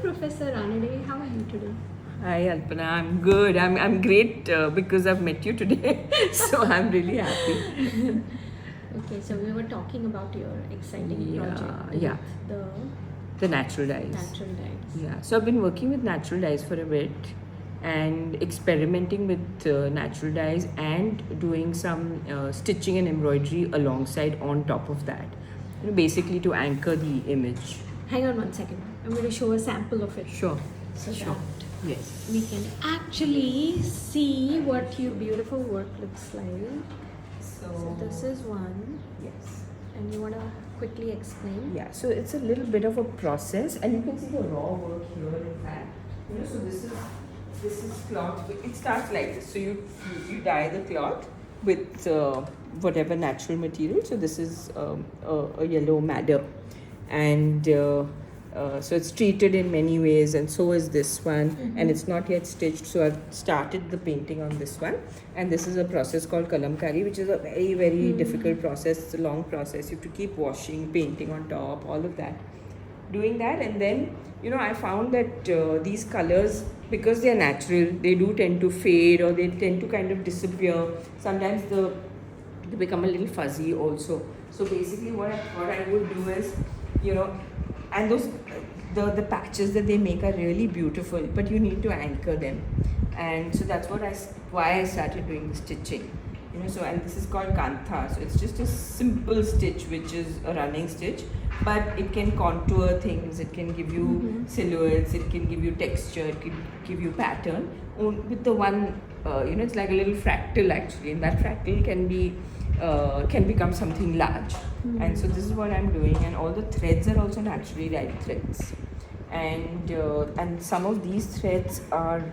Professor Ranade. How are you today? Hi Alpana, I'm good. I'm great because I've met you today, so I'm really happy. Okay, so we were talking about your exciting project with yeah. The natural dyes. natural dyes. Yeah, so I've been working with natural dyes for a bit and experimenting with natural dyes and doing some stitching and embroidery alongside on top of that. Basically to anchor the image. Hang on one second. I'm going to show a sample of it. Sure. So Sure. that Yes. we can actually see what your beautiful work looks like. So this is one. Yes. And you want to quickly explain? Yeah, so it's a little bit of a process, and you can see the raw work here. In fact, so this is cloth. It starts like this. So you dye the cloth with whatever natural material. So this is a yellow madder, and so it's treated in many ways, and so is this one. And it's not yet stitched, so I've started the painting on this one. And this is a process called kalamkari, which is a very, very difficult process. It's a long process. You have to keep washing, painting on top, all of that. Doing that, and then I found that these colors, because they are natural, they do tend to fade, or they tend to kind of disappear. Sometimes they become a little fuzzy also. So basically what I would do is, and those the patches that they make are really beautiful, but you need to anchor them. And so that's why I started doing the stitching. So, and this is called kantha. So it's just a simple stitch, which is a running stitch, but it can contour things, it can give you silhouettes, it can give you texture, it can give you pattern. With the one, it's like a little fractal actually, and that fractal can become something large. And so this is what I'm doing, and all the threads are also naturally dyed threads. And some of these threads are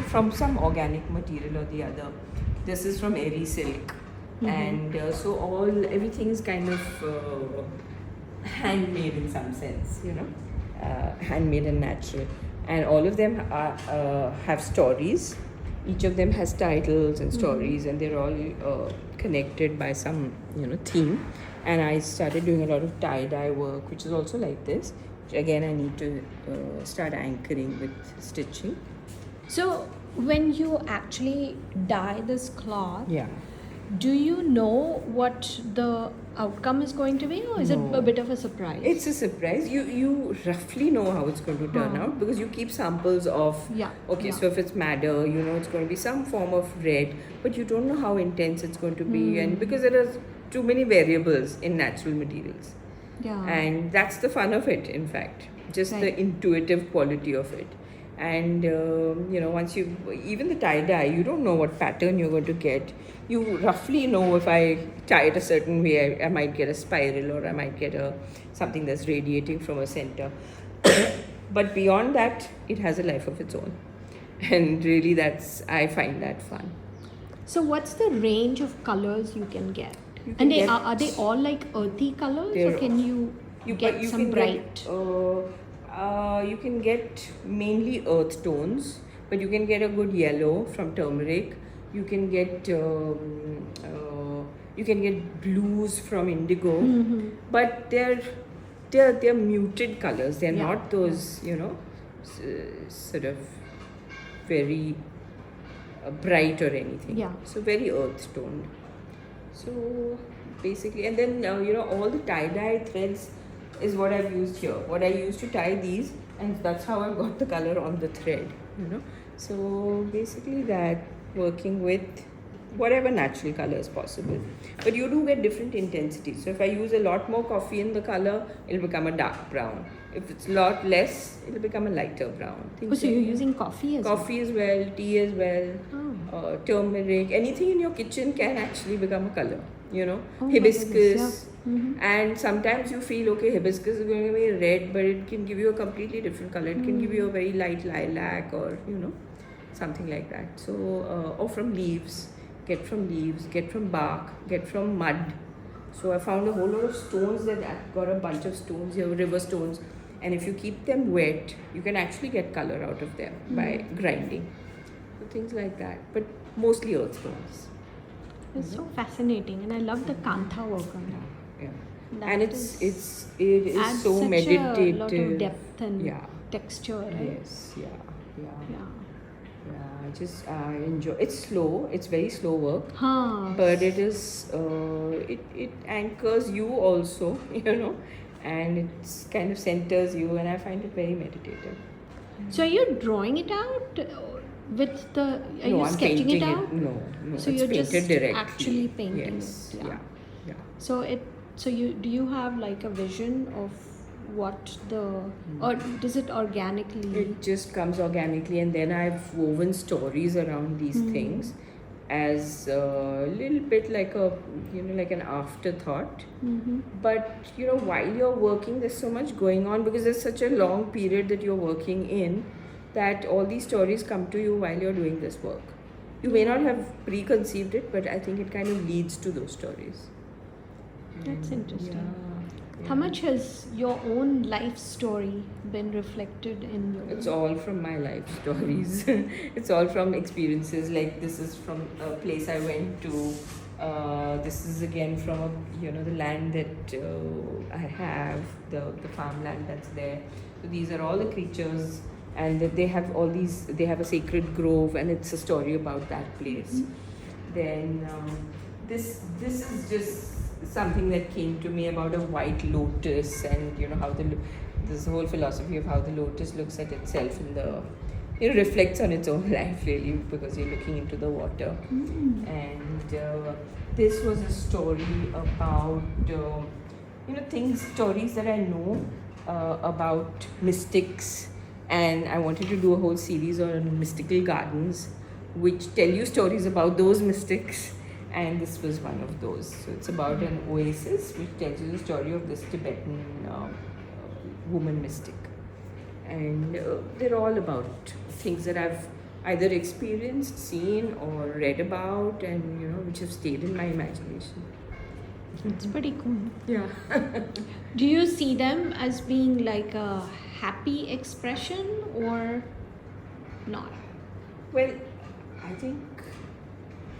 from some organic material or the other. This is from airy silk, and so everything is kind of handmade in some sense, handmade and natural. And all of them have stories. Each of them has titles and stories, and they're all connected by some theme. And I started doing a lot of tie-dye work, which is also like this, which again I need to start anchoring with stitching. So when you actually dye this cloth, Yeah. do you know what the outcome is going to be, or is it No. a bit of a surprise? It's a surprise. You roughly know how it's going to turn out, because you keep samples of. Yeah. Okay, Yeah. so if it's madder, it's going to be some form of red, but you don't know how intense it's going to be, and because there are too many variables in natural materials, Yeah. and that's the fun of it. In fact, just the Right. intuitive quality of it. And once even the tie-dye, you don't know what pattern you're going to get. You roughly know, if I tie it a certain way, I might get a spiral, or I might get something that's radiating from a center. But beyond that, it has a life of its own, and really I find that fun. So what's the range of colors you can get? You can And get- are they all like earthy colors, or They're- can you get you some can bright? You can get mainly earth tones, but you can get a good yellow from turmeric. You can get blues from indigo, but they're muted colors. They're Yeah. not those sort of very bright or anything. Yeah. So very earth toned. So basically, and then all the tie-dye threads is what I've used here. What I used to tie these, and that's how I got the color on the thread. So basically that, working with whatever natural color is possible. But you do get different intensities. So if I use a lot more coffee in the color, it'll become a dark brown. If it's a lot less, it'll become a lighter brown. Oh, so you're using coffee as Coffee as well, tea as well, Oh. turmeric, anything in your kitchen can actually become a color, Oh my hibiscus. goodness, And sometimes you feel, okay, hibiscus is going to be red, but it can give you a completely different color. It can give you a very light lilac, or, something like that. So, or from leaves, get from bark, get from mud. So I found a whole lot of stones that I've got a bunch of stones here, river stones. And if you keep them wet, you can actually get color out of them by grinding. So things like that, but mostly earth tones. It's so fascinating, and I love the kantha work on that. Yeah. That And it is- is adds so such meditative. a lot of depth and yeah. texture, right? Yes, yeah. Yeah. I enjoy. It's slow. It's very slow work, Huh. but it is. It anchors you also, and it's kind of centers you, and I find it very meditative. So are you drawing it out with the? Are No, you I'm sketching painting it out? No, So it's you're painted just directly. actually painting Yes, it. yeah, yeah. So do you have like a vision of what or does it organically? It just comes organically, and then I've woven stories around these things as a little bit like like an afterthought. But while you're working, there's so much going on because there's such a long period that you're working in, that all these stories come to you while you're doing this work. You may not have preconceived it, but I think it kind of leads to those stories. That's interesting. Yeah. How much has your own life story been reflected in your? It's all from my life stories. It's all from experiences. Like this is from a place I went to. This is again from the land that I have, the farmland that's there. So these are all the creatures, and that they have all these. They have a sacred grove, and it's a story about that place. Then this is just something that came to me about a white lotus, and how this whole philosophy of how the lotus looks at itself in the reflects on its own life, really, because you're looking into the water. And this was a story about stories that I know about mystics, and I wanted to do a whole series on mystical gardens which tell you stories about those mystics, and this was one of those. So it's about an oasis which tells you the story of this Tibetan woman mystic, and they're all about things that I've either experienced, seen, or read about, and which have stayed in my imagination. It's pretty cool. Yeah. Do you see them as being like a happy expression or not? Well, I think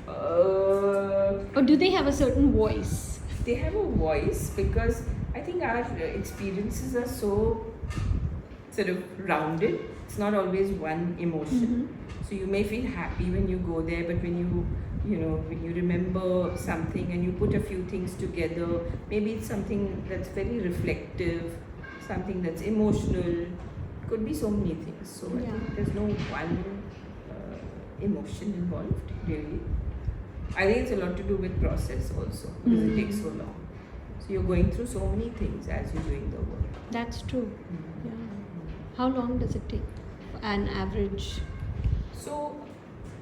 Or do they have a certain voice? they have a voice, because I think our experiences are so sort of rounded. It's not always one emotion. So you may feel happy when you go there, but when when you remember something and you put a few things together, maybe it's something that's very reflective, something that's emotional. It could be so many things. So I think there's no one emotion involved, really. I think it's a lot to do with process also, because it takes so long. So you're going through so many things as you're doing the work. That's true. Yeah. How long does it take? An average? So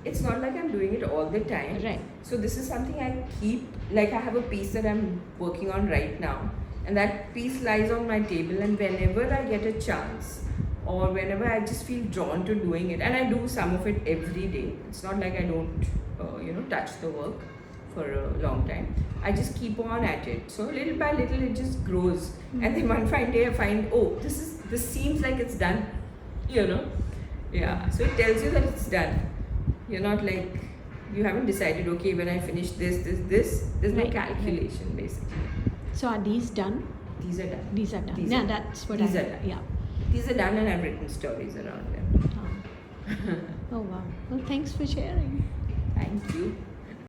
it's not like I'm doing it all the time. Right. So this is something I keep, like I have a piece that I'm working on right now, and that piece lies on my table, and whenever I get a chance, or whenever I just feel drawn to doing it, and I do some of it every day. It's not like I don't touch the work for a long time. I just keep on at it. So little by little it just grows. And then one fine day I find, oh, this seems like it's done. Yeah. So it tells you that it's done. You're not like, you haven't decided, okay, when I finish this. There's no calculation basically. So are these done? These are done. These are done. These Yeah, are- that's what these I are done. Yeah. These are done, and I've written stories around them. Oh wow. Well, thanks for sharing. Thank you.